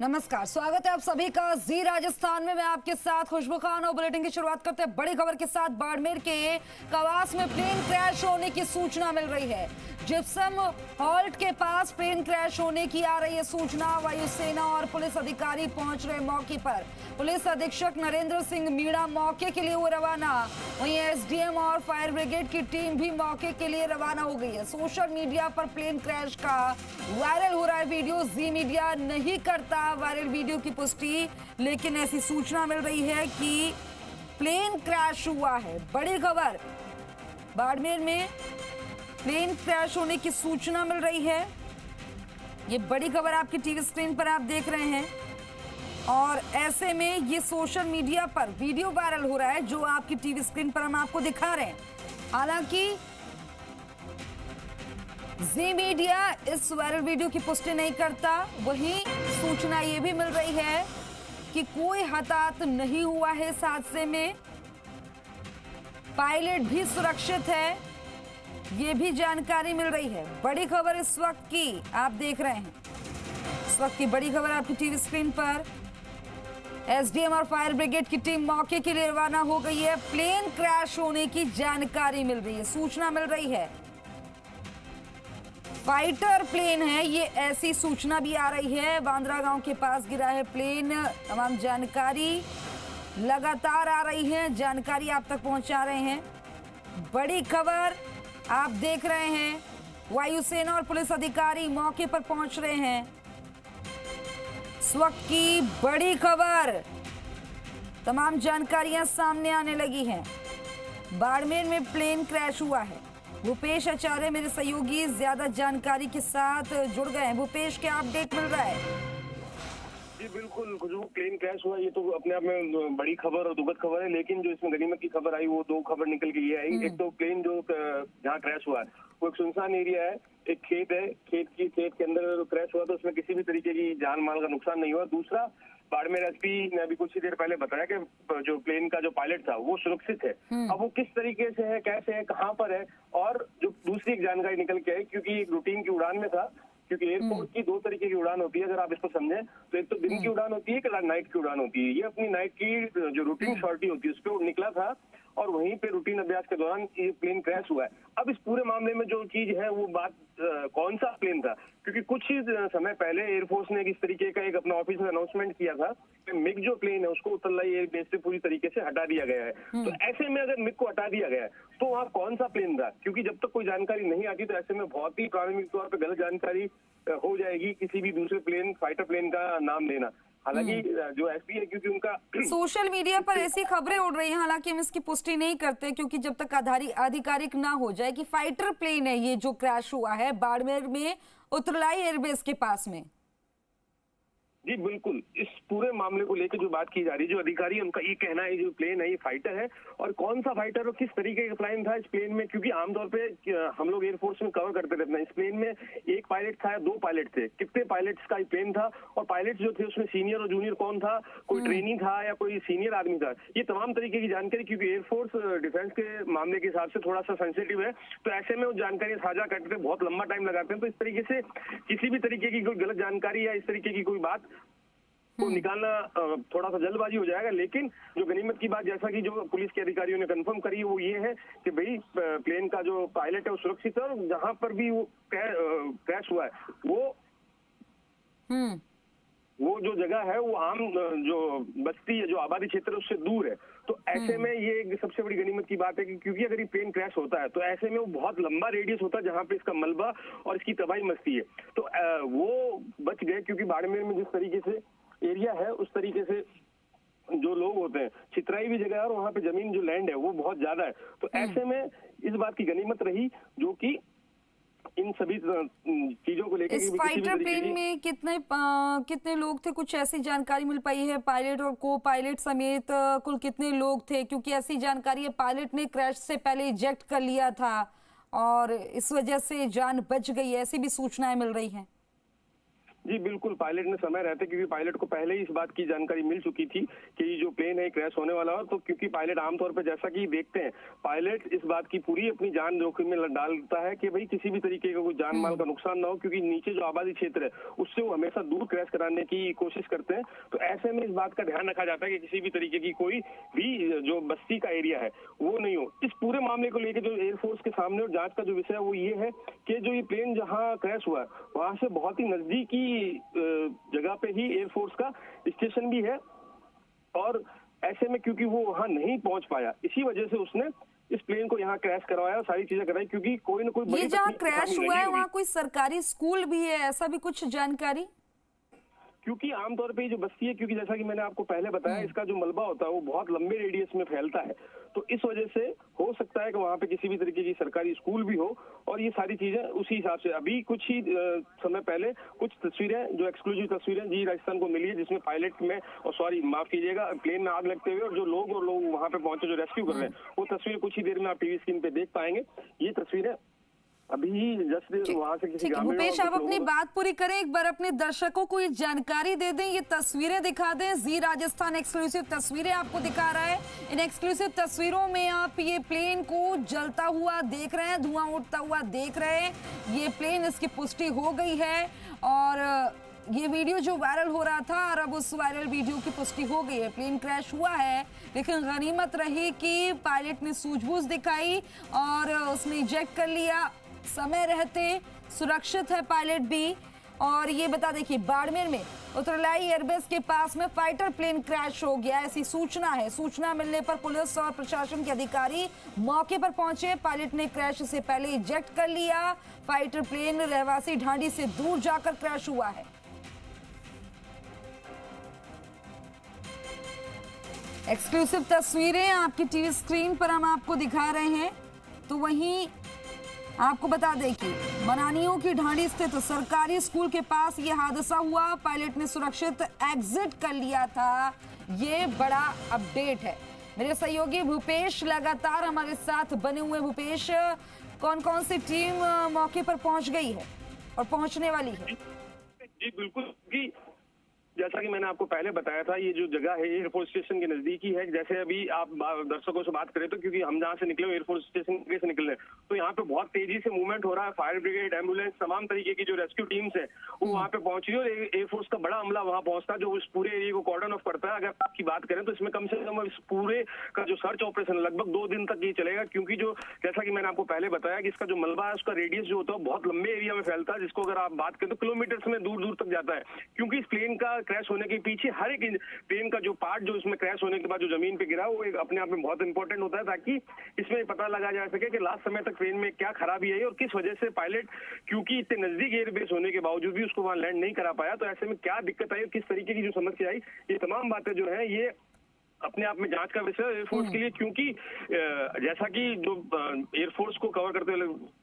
नमस्कार, स्वागत है आप सभी का जी राजस्थान में। मैं आपके साथ खुशबू खान और बुलेटिन की शुरुआत करते हैं बड़ी खबर के साथ। बाड़मेर के कवास में प्लेन क्रैश होने की सूचना मिल रही है। जिप्सम हॉल्ट के पास प्लेन क्रैश होने की आ रही है सूचना। वायुसेना और पुलिस अधिकारी पहुंच रहे मौके पर। पुलिस अधीक्षक नरेंद्र सिंह मीणा मौके के लिए हुए रवाना। वहीं एसडीएम और फायर ब्रिगेड की टीम भी मौके के लिए रवाना हो गई है। सोशल मीडिया पर प्लेन क्रैश का वायरल हो रहा है वीडियो। जी मीडिया नहीं करता वायरल वीडियो की पुष्टि, लेकिन ऐसी सूचना मिल रही है कि प्लेन क्रैश हुआ है। बड़ी खबर, बाड़मेर में प्लेन क्रैश होने की सूचना मिल रही है। ये बड़ी खबर आपकी टीवी स्क्रीन पर आप देख रहे हैं और ऐसे में ये सोशल मीडिया पर वीडियो वायरल हो रहा है जो आपकी टीवी स्क्रीन पर हम आपको दिखा रहे हैं। हालांकि जी मीडिया इस वायरल वीडियो की पुष्टि नहीं करता। वहीं सूचना ये भी मिल रही है कि कोई हताहत नहीं हुआ है इस हादसे में। पायलट भी सुरक्षित है, ये भी जानकारी मिल रही है। बड़ी खबर इस वक्त की आप देख रहे हैं। इस वक्त की बड़ी खबर आपकी टीवी स्क्रीन पर। एसडीएम और फायर ब्रिगेड की टीम मौके के लिए रवाना हो गई है। प्लेन क्रैश होने की जानकारी मिल रही है, सूचना मिल रही है। फाइटर प्लेन है ये, ऐसी सूचना भी आ रही है। बांद्रा गांव के पास गिरा है प्लेन। तमाम जानकारी लगातार आ रही है, जानकारी आप तक पहुंचा रहे हैं। बड़ी खबर आप देख रहे हैं। वायुसेना और पुलिस अधिकारी मौके पर पहुंच रहे हैं। इस वक्त की बड़ी खबर, तमाम जानकारियां सामने आने लगी हैं। बाड़मेर में प्लेन क्रैश हुआ है। भूपेश आचार्य मेरे सहयोगी ज्यादा जानकारी के साथ जुड़ गए हैं। भूपेश, क्या अपडेट मिल रहा है? जी बिल्कुल, जो प्लेन क्रैश हुआ ये तो अपने आप में बड़ी खबर और दुखद खबर है, लेकिन जो इसमें गनीमत की खबर आई वो दो खबर निकल के ये आई। एक तो प्लेन जो जहाँ क्रैश हुआ है वो एक सुनसान एरिया है, एक खेत है, खेत के अंदर क्रैश हुआ तो उसमें किसी भी तरीके की जान माल का नुकसान नहीं हुआ। दूसरा, बाड़मेर एसपी ने अभी कुछ ही देर पहले बताया कि जो प्लेन का जो पायलट था वो सुरक्षित है। अब वो किस तरीके से है, कैसे है, कहाँ पर है, और जो दूसरी एक जानकारी निकल के आई, क्योंकि रूटीन की उड़ान में था, क्योंकि एयरपोर्ट की दो तरीके की उड़ान होती है अगर आप इसको समझें तो। एक तो दिन की उड़ान होती है, एक नाइट की उड़ान होती है। ये अपनी नाइट की जो रूटीन सॉर्टी होती है उस पर निकला था और वहीं पे रूटीन अभ्यास के दौरान ये प्लेन क्रैश हुआ है। अब इस पूरे मामले में जो चीज है वो बात कौन सा प्लेन था, क्योंकि कुछ ही समय पहले एयरफोर्स ने इस तरीके का एक अपना ऑफिस में अनाउंसमेंट किया था कि मिग जो प्लेन है उसको उतरलाई एयरबेस से पूरी तरीके से हटा दिया गया है। तो ऐसे में अगर मिग को हटा दिया गया है तो वहाँ कौन सा प्लेन था, क्योंकि जब तक कोई जानकारी नहीं आती तो ऐसे में बहुत ही प्रारंभिक तौर पर गलत जानकारी हो जाएगी किसी भी दूसरे प्लेन, फाइटर प्लेन का नाम लेना। हालांकि जो एसपी है, क्योंकि उनका सोशल मीडिया पर ऐसी खबरें उड़ रही हैं, हालांकि हम इसकी पुष्टि नहीं करते क्योंकि जब तक आधिकारिक ना हो जाए कि फाइटर प्लेन है ये जो क्रैश हुआ है बाड़मेर में उतरलाई एयरबेस के पास में। जी बिल्कुल, इस पूरे मामले को लेकर जो बात की जा रही है, जो अधिकारी है उनका ये कहना है जो प्लेन है ये फाइटर है, और कौन सा फाइटर और किस तरीके का प्लेन था इस प्लेन में, क्योंकि आमतौर पे हम लोग एयरफोर्स में कवर करते रहते हैं। इस प्लेन में एक पायलट था या दो पायलट थे, कितने पायलट्स का प्लेन था, और पायलट जो थे उसमें सीनियर और जूनियर कौन था, कोई ट्रेनी था या कोई सीनियर आदमी था, ये तमाम तरीके की जानकारी, क्योंकि एयरफोर्स डिफेंस के मामले के हिसाब से थोड़ा सा सेंसिटिव है, तो ऐसे में वो जानकारी साझा करते हैं, बहुत लंबा टाइम लगाते हैं। तो इस तरीके से किसी भी तरीके की कोई गलत जानकारी या इस तरीके की कोई बात को निकालना थोड़ा सा जल्दबाजी हो जाएगा। लेकिन जो गनीमत की बात, जैसा कि जो पुलिस के अधिकारियों ने कंफर्म करी, वो ये है कि भाई प्लेन का जो पायलट है वो सुरक्षित है, और जहां पर भी वो क्रैश हुआ है वो जो जगह है वो आम जो बस्ती है, जो आबादी क्षेत्र है उससे दूर है। तो ऐसे में ये एक सबसे बड़ी गनीमत की बात है कि क्योंकि अगर ये प्लेन क्रैश होता है तो ऐसे में वो बहुत लंबा रेडियस होता है जहां पे इसका मलबा और इसकी तबाही मचती है। तो वो बच गए, क्योंकि बाड़मेर में जिस तरीके से एरिया है उस तरीके से जो लोग होते हैं, छितराई भी जगह है और वहाँ पे जमीन जो लैंड है वो बहुत ज्यादा है। तो ऐसे में इस बात की गनीमत रही जो कि इन सभी चीजों को लेकर इस फाइटर प्लेन में कितने लोग थे, कुछ ऐसी जानकारी मिल पाई है? पायलट और को पायलट समेत कुल कितने लोग थे? क्योंकि ऐसी जानकारी है पायलट ने क्रैश से पहले इजेक्ट कर लिया था और इस वजह से जान बच गई, ऐसी भी सूचनाएं मिल रही हैं। जी बिल्कुल, पायलट ने समय रहते, क्योंकि पायलट को पहले ही इस बात की जानकारी मिल चुकी थी कि जो प्लेन है क्रैश होने वाला है। तो क्योंकि पायलट आमतौर पर जैसा कि देखते हैं, पायलट इस बात की पूरी अपनी जान जोखिम में डालता है कि भाई किसी भी तरीके का कोई जान माल का नुकसान ना हो, क्योंकि नीचे जो आबादी क्षेत्र है उससे वो हमेशा दूर क्रैश कराने की कोशिश करते हैं। तो ऐसे में इस बात का ध्यान रखा जाता है कि किसी भी तरीके की कोई भी जो बस्ती का एरिया है वो नहीं हो। इस पूरे मामले को लेकर जो एयरफोर्स के सामने और जांच का जो विषय है वो ये है कि जो ये प्लेन जहां क्रैश हुआ है वहां से बहुत ही नजदीकी जगह पे ही एयरफोर्स का स्टेशन भी है, और ऐसे में क्योंकि वो वहां नहीं पहुंच पाया, इसी वजह से उसने इस प्लेन को यहाँ क्रैश करवाया, सारी चीजें कराई, क्योंकि कोई ना कोई ये जहाँ क्रैश हुआ है वहाँ कोई सरकारी स्कूल भी है, ऐसा भी कुछ जानकारी? क्योंकि आमतौर पे जो बस्ती है, क्योंकि जैसा कि मैंने आपको पहले बताया, इसका जो मलबा होता है वो बहुत लंबे रेडियस में फैलता है, तो इस वजह से हो सकता है कि वहां पे किसी भी तरीके की सरकारी स्कूल भी हो, और ये सारी चीजें उसी हिसाब से। अभी कुछ ही समय पहले कुछ तस्वीरें, जो एक्सक्लूसिव तस्वीरें जी राजस्थान को मिली है, जिसमें पायलट में, और सॉरी माफ कीजिएगा, प्लेन में आग लगते हुए और जो लोग वहां पे पहुंचे जो रेस्क्यू कर रहे हैं, वो तस्वीर कुछ ही देर में आप टीवी स्क्रीन पे देख पाएंगे। ये तस्वीरें अभी जस्ट वहां से किसी ग्रामीण। भूपेश, आप अपनी बात पूरी करें, एक बार अपने दर्शकों को ये जानकारी दे दें, ये तस्वीरें दिखा दें। जी राजस्थान एक्सक्लूसिव तस्वीरें आपको दिखा रहा है। इन एक्सक्लूसिव तस्वीरों में आप ये प्लेन को जलता हुआ देख रहे हैं, धुआं उठता हुआ देख रहे हैं। ये प्लेन, इसकी पुष्टि हो गई है, और ये वीडियो जो वायरल हो रहा था और अब उस वायरल वीडियो की पुष्टि हो गई है। प्लेन क्रैश हुआ है, लेकिन गनीमत रही कि पायलट ने सूझबूझ दिखाई और उसने इजेक्ट कर लिया। समय रहते सुरक्षित है पायलट भी। और ये बता दें कि बाड़मेर में उत्तरलाई एयरबेस के पास में फाइटर प्लेन क्रैश हो गया, ऐसी सूचना है। सूचना मिलने पर पुलिस और प्रशासन के अधिकारी मौके पर पहुंचे। पायलट ने क्रैश से पहले इजेक्ट कर लिया। फाइटर प्लेन रहवासी ढांडी से दूर जाकर क्रैश हुआ है। एक्सक्लूसिव तस्वीरें आपकी टीवी स्क्रीन पर हम आपको दिखा रहे हैं। तो वहीं आपको बता दें कि बनानियों की ढांडी स्थित सरकारी स्कूल के पास यह हादसा हुआ। पायलट ने सुरक्षित एग्जिट कर लिया था। ये बड़ा अपडेट है। मेरे सहयोगी भूपेश लगातार हमारे साथ बने हुए। भूपेश, कौन कौन सी टीम मौके पर पहुंच गई है और पहुंचने वाली है? जी बिल्कुल, जैसा कि मैंने आपको पहले बताया था, ये जो जगह है एयरफोर्स स्टेशन के नजदीकी है। जैसे अभी आप दर्शकों से बात करें तो, क्योंकि हम जहाँ से निकले एयरफोर्स स्टेशन से निकल रहे, तो यहाँ पे बहुत तेजी से मूवमेंट हो रहा है। फायर ब्रिगेड, एम्बुलेंस, तमाम तरीके की जो रेस्क्यू टीम्स है वो वहाँ पे पहुंची है, और एयरफोर्स का बड़ा अमला वहाँ पहुंचता है जो इस पूरे एरिया को कॉर्डन ऑफ करता है। अगर आपकी बात करें तो इसमें कम से कम इस पूरे का जो सर्च ऑपरेशन लगभग 2 दिन तक ये चलेगा, क्योंकि जो जैसा कि मैंने आपको पहले बताया कि इसका जो मलबा है उसका रेडियस जो होता है बहुत लंबे एरिया में फैलता है, जिसको अगर आप बात करें तो किलोमीटर्स में दूर दूर तक जाता है। क्योंकि इस प्लेन का क्रैश होने के पीछे हर एक प्लेन का जो पार्ट जो इसमें क्रैश होने के बाद जो जमीन पे गिरा वो एक अपने आप में बहुत इंपॉर्टेंट होता है, ताकि इसमें पता लगा जा सके कि लास्ट समय तक ट्रेन में क्या खराबी आई और किस वजह से पायलट, क्योंकि इतने नजदीक एयरबेस होने के बावजूद भी उसको वहां लैंड नहीं करा पाया, तो ऐसे में क्या दिक्कत आई और किस तरीके की जो समस्या आई, ये तमाम बातें जो है ये अपने आप में जांच का विषय एयरफोर्स के लिए। क्योंकि जैसा कि जो एयरफोर्स को कवर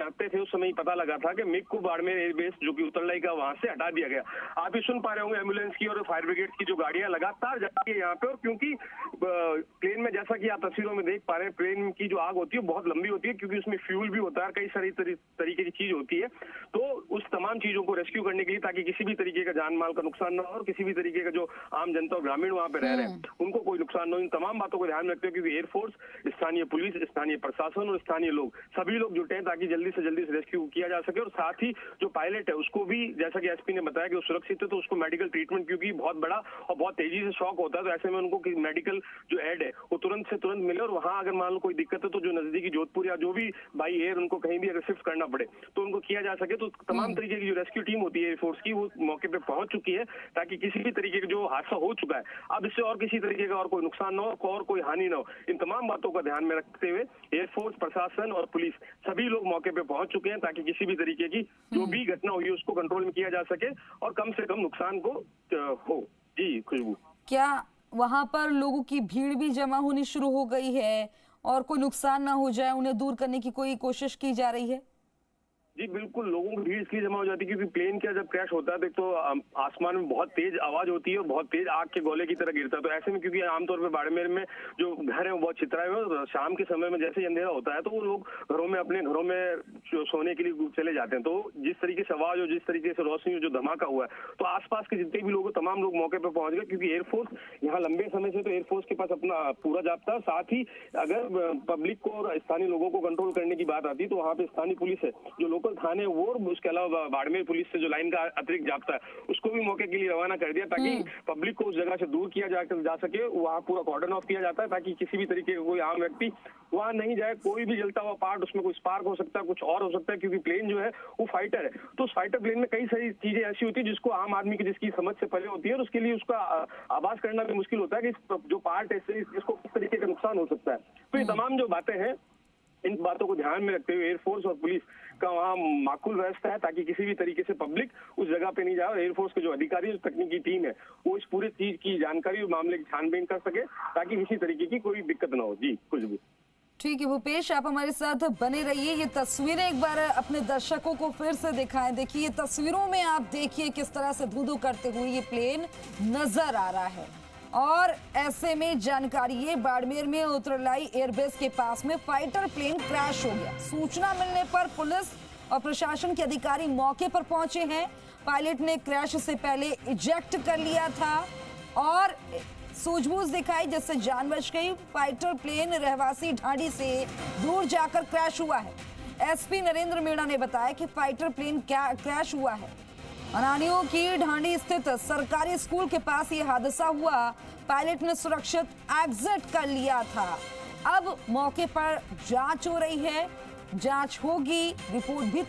करते थे उस समय पता लगा था कि मिग को बाड़मेर एयरबेस जो कि उत्तरलाई का वहां से हटा दिया गया। आप ही सुन पा रहे होंगे एम्बुलेंस की और फायर ब्रिगेड की जो गाड़ियां लगातार जाती है यहाँ पे, और क्योंकि प्लेन में जैसा कि आप तस्वीरों में देख पा रहे हैं, प्लेन की जो आग होती है बहुत लंबी होती है, क्योंकि उसमें फ्यूल भी होता है, कई सारी तरीके की चीज होती है। तो उस तमाम चीजों को रेस्क्यू करने के लिए, ताकि किसी भी तरीके का जान माल का नुकसान न हो और किसी भी तरीके का जो आम जनता और ग्रामीण वहां पे रह रहे हैं उनको कोई नुकसान न हो, इन तमाम बातों को ध्यान में रखते हुए, क्योंकि एयरफोर्स, स्थानीय पुलिस, स्थानीय प्रशासन और स्थानीय लोग सभी लोग जुटे हैं ताकि जल्दी से रेस्क्यू किया जा सके। और साथ ही जो पायलट है उसको भी, जैसा कि एसपी ने बताया कि वो सुरक्षित है, तो उसको मेडिकल ट्रीटमेंट, क्योंकि बहुत बड़ा और बहुत तेजी से शॉक होता है, तो ऐसे में उनको मेडिकल जो एड है वो तुरंत से तुरंत मिले, और वहां अगर मान लो कोई दिक्कत है तो जो नजदीकी जोधपुर या जो भी बाई एयर उनको कहीं भी अगर शिफ्ट करना पड़े तो उनको किया जा सके। तो तमाम तरीके की जो रेस्क्यू टीम होती है एयरफोर्स की वो मौके पे पहुंच चुकी है, ताकि किसी भी तरीके का जो हादसा हो चुका है अब इससे और किसी तरीके का और कोई नुकसान न हो और कोई हानि न हो। इन तमाम बातों का ध्यान में रखते हुए एयरफोर्स, प्रशासन और पुलिस सभी लोग मौके पे पहुंच चुके हैं, ताकि किसी भी तरीके की जो भी घटना हुई है उसको कंट्रोल में किया जा सके और कम से कम नुकसान को हो। जी खुशबू, क्या वहां पर लोगों की भीड़ भी जमा होनी शुरू हो गई है और कोई नुकसान ना हो जाए, उन्हें दूर करने की कोई कोशिश की जा रही है? जी बिल्कुल, लोगों की भीड़ इसलिए जमा हो जाती है क्योंकि प्लेन क्या जब क्रैश होता है तो आसमान में बहुत तेज आवाज होती है और बहुत तेज आग के गोले की तरह गिरता है। तो ऐसे में क्योंकि आमतौर पे बाड़मेर में जो घर है वो बहुत छितराए हुए हैं, शाम के समय में जैसे ही अंधेरा होता है तो वो लोग अपने घरों में सोने के लिए चले जाते हैं। तो जिस तरीके से आवाज और जिस तरीके से रोशनी जो धमाका हुआ है तो आसपास के जितने भी लोग तमाम लोग मौके पर पहुंच गए, क्योंकि एयरफोर्स यहाँ लंबे समय से तो एयरफोर्स के पास अपना पूरा जाब्ता है। साथ ही अगर पब्लिक को और स्थानीय लोगों को कंट्रोल करने की बात आती है तो वहाँ पे स्थानीय पुलिस है, जो लोकल थाने वो, उसके अलावा बाड़मेर पुलिस से जो लाइन का अतिरिक्त जाब्ता है उसको भी मौके के लिए रवाना कर दिया ताकि पब्लिक को उस जगह से दूर किया जा सके। वहाँ पूरा कॉर्डन ऑफ किया जाता है ताकि किसी भी तरीके का कोई आम व्यक्ति वहाँ नहीं जाए। कोई भी जलता हुआ पार्ट, उसमें कोई स्पार्क हो सकता है, कुछ और हो सकता है, क्योंकि प्लेन जो है वो फाइटर है। तो उस फाइटर प्लेन में कई सारी चीजें ऐसी होती है जिसको आम आदमी की जिसकी समझ से परे होती है और उसके लिए उसका आभास करना भी मुश्किल होता है कि जो पार्ट है इसको किस तरीके का नुकसान हो सकता है। तो ये तमाम जो बातें हैं, इन बातों को ध्यान में रखते हुए एयरफोर्स और पुलिस का वहाँ माकूल व्यवस्था है ताकि किसी भी तरीके से पब्लिक उस जगह पे नहीं जाए और एयरफोर्स के जो अधिकारी और तकनीकी टीम है वो इस पूरे चीज की जानकारी और मामले की छानबीन कर सके ताकि किसी तरीके की कोई दिक्कत ना हो। जी कुछ भी ठीक है भूपेश, आप हमारे साथ बने रहिए। ये तस्वीरें एक बार अपने दर्शकों को फिर से दिखाएं। देखिए ये तस्वीरों में आप देखिए किस तरह से धू-धू करते हुए ये प्लेन नजर आ रहा है। और ऐसे में जानकारी ये बाड़मेर में उतरलाई एयरबेस के पास में फाइटर प्लेन क्रैश हो गया। सूचना मिलने पर पुलिस और प्रशासन के अधिकारी मौके पर पहुंचे हैं। पायलट ने क्रैश से पहले इजेक्ट कर लिया था और सूझबूझ दिखाई जिससे जान बच गई। फाइटर प्लेन रहवासी ढांडी से दूर जाकर क्रैश हुआ है। एसपी नरेंद्र मीणा ने बताया कि फाइटर प्लेन क्रैश हुआ है अनानियों की ढांडी स्थित सरकारी स्कूल के पास ये हादसा हुआ। पायलट ने सुरक्षित एग्जिट कर लिया था। अब मौके पर जांच हो रही है, जांच होगी, रिपोर्ट भी